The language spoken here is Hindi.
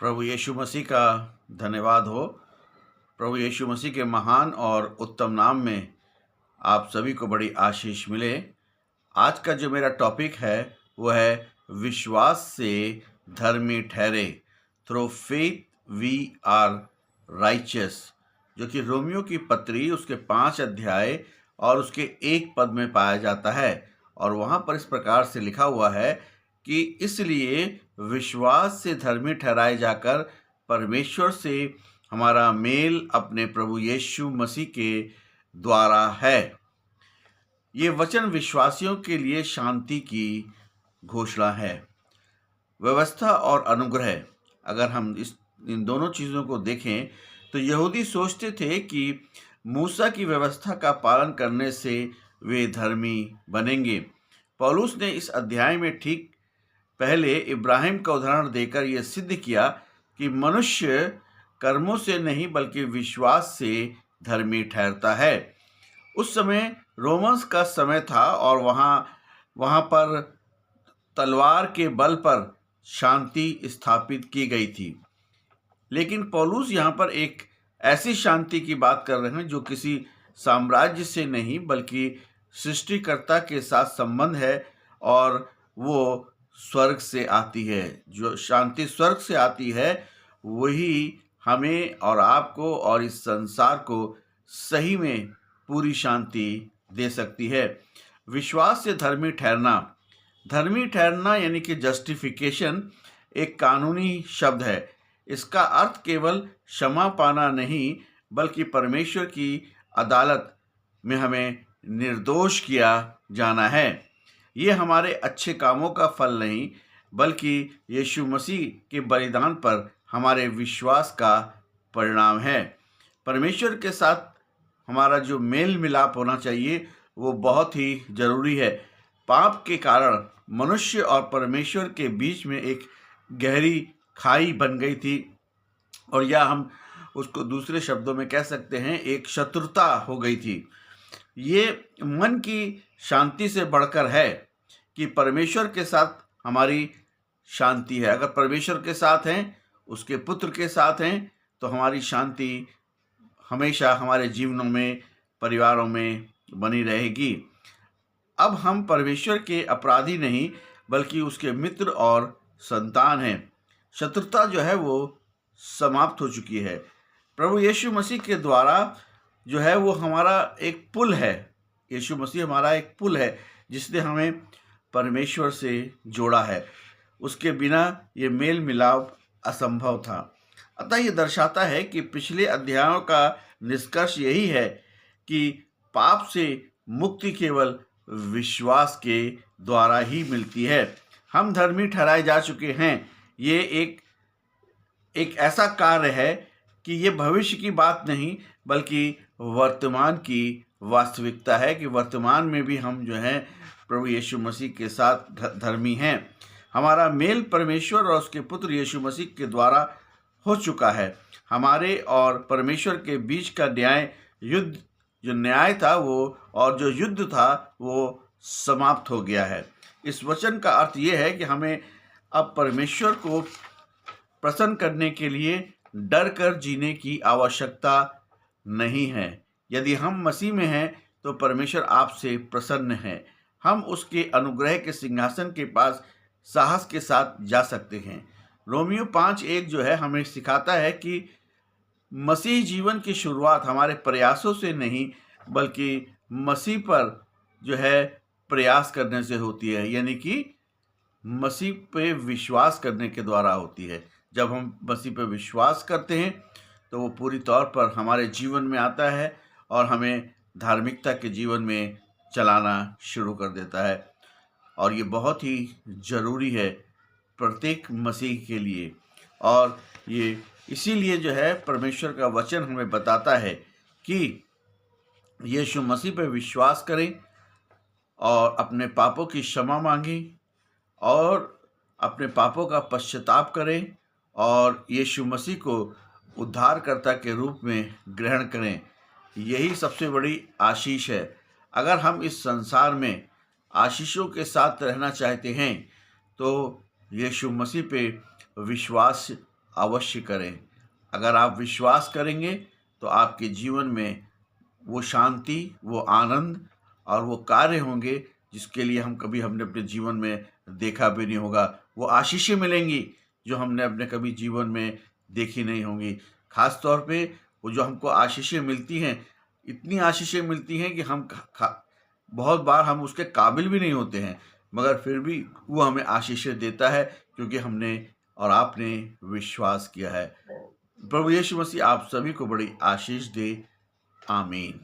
प्रभु यीशु मसीह का धन्यवाद हो। प्रभु यीशु मसीह के महान और उत्तम नाम में आप सभी को बड़ी आशीष मिले। आज का जो मेरा टॉपिक है वो है विश्वास से धर्मी ठहरे, through faith we are righteous, जो कि रोमियो की पत्री उसके 5 अध्याय और उसके 1 पद में पाया जाता है। और वहाँ पर इस प्रकार से लिखा हुआ है कि इसलिए विश्वास से धर्मी ठहराए जाकर परमेश्वर से हमारा मेल अपने प्रभु यीशु मसीह के द्वारा है। ये वचन विश्वासियों के लिए शांति की घोषणा है। व्यवस्था और अनुग्रह, अगर हम इन दोनों चीज़ों को देखें तो यहूदी सोचते थे कि मूसा की व्यवस्था का पालन करने से वे धर्मी बनेंगे। पौलुस ने इस अध्याय में ठीक पहले इब्राहिम का उदाहरण देकर यह सिद्ध किया कि मनुष्य कर्मों से नहीं बल्कि विश्वास से धर्मी ठहरता है। उस समय रोमन्स का समय था और वहाँ पर तलवार के बल पर शांति स्थापित की गई थी। लेकिन पौलुस यहाँ पर एक ऐसी शांति की बात कर रहे हैं जो किसी साम्राज्य से नहीं बल्कि सृष्टिकर्ता के साथ संबंध है, और वो स्वर्ग से आती है। जो शांति स्वर्ग से आती है वही हमें और आपको और इस संसार को सही में पूरी शांति दे सकती है। विश्वास से धर्मी ठहरना यानी कि जस्टिफिकेशन एक कानूनी शब्द है। इसका अर्थ केवल क्षमा पाना नहीं बल्कि परमेश्वर की अदालत में हमें निर्दोष किया जाना है। ये हमारे अच्छे कामों का फल नहीं बल्कि यीशु मसीह के बलिदान पर हमारे विश्वास का परिणाम है। परमेश्वर के साथ हमारा जो मेल मिलाप होना चाहिए वो बहुत ही जरूरी है। पाप के कारण मनुष्य और परमेश्वर के बीच में एक गहरी खाई बन गई थी, और या हम उसको दूसरे शब्दों में कह सकते हैं एक शत्रुता हो गई थी। ये मन की शांति से बढ़कर है कि परमेश्वर के साथ हमारी शांति है। अगर परमेश्वर के साथ हैं, उसके पुत्र के साथ हैं, तो हमारी शांति हमेशा हमारे जीवनों में, परिवारों में बनी रहेगी। अब हम परमेश्वर के अपराधी नहीं बल्कि उसके मित्र और संतान हैं। शत्रुता जो है वो समाप्त हो चुकी है। प्रभु यीशु मसीह के द्वारा जो है वो हमारा एक पुल है। यीशु मसीह हमारा एक पुल है जिसने हमें परमेश्वर से जोड़ा है। उसके बिना ये मेल मिलाप असंभव था। अतः ये दर्शाता है कि पिछले अध्यायों का निष्कर्ष यही है कि पाप से मुक्ति केवल विश्वास के द्वारा ही मिलती है। हम धर्मी ठहराए जा चुके हैं। ये एक ऐसा कार्य है कि ये भविष्य की बात नहीं बल्कि वर्तमान की वास्तविकता है कि वर्तमान में भी हम जो हैं प्रभु यीशु मसीह के साथ धर्मी हैं। हमारा मेल परमेश्वर और उसके पुत्र यीशु मसीह के द्वारा हो चुका है। हमारे और परमेश्वर के बीच का न्याय था वो, और जो युद्ध था वो समाप्त हो गया है। इस वचन का अर्थ ये है कि हमें अब परमेश्वर को प्रसन्न करने के लिए डर कर जीने की आवश्यकता नहीं है। यदि हम मसीह में हैं तो परमेश्वर आपसे प्रसन्न है। हम उसके अनुग्रह के सिंहासन के पास साहस के साथ जा सकते हैं। रोमियो 5:1 जो है हमें सिखाता है कि मसीह जीवन की शुरुआत हमारे प्रयासों से नहीं बल्कि मसीह पर जो है प्रयास करने से होती है, यानी कि मसीह पे विश्वास करने के द्वारा होती है। जब हम मसीह पे विश्वास करते हैं तो वो पूरी तौर पर हमारे जीवन में आता है और हमें धार्मिकता के जीवन में चलाना शुरू कर देता है। और ये बहुत ही ज़रूरी है प्रत्येक मसीह के लिए। और ये इसीलिए जो है परमेश्वर का वचन हमें बताता है कि यीशु मसीह पे विश्वास करें और अपने पापों की क्षमा मांगें और अपने पापों का पश्चाताप करें और यीशु मसीह को उद्धारकर्ता के रूप में ग्रहण करें। यही सबसे बड़ी आशीष है। अगर हम इस संसार में आशीषों के साथ रहना चाहते हैं तो यीशु मसीह पे विश्वास अवश्य करें। अगर आप विश्वास करेंगे तो आपके जीवन में वो शांति, वो आनंद और वो कार्य होंगे जिसके लिए हमने अपने जीवन में देखा भी नहीं होगा। वो आशीषें मिलेंगी जो हमने अपने कभी जीवन में देखी नहीं होंगी। ख़ास तौर पे वो जो हमको आशीषें मिलती हैं, इतनी आशीषें मिलती हैं कि हम बहुत बार हम उसके काबिल भी नहीं होते हैं, मगर फिर भी वो हमें आशीषें देता है क्योंकि हमने और आपने विश्वास किया है। प्रभु यीशु मसीह आप सभी को बड़ी आशीष दे। आमीन।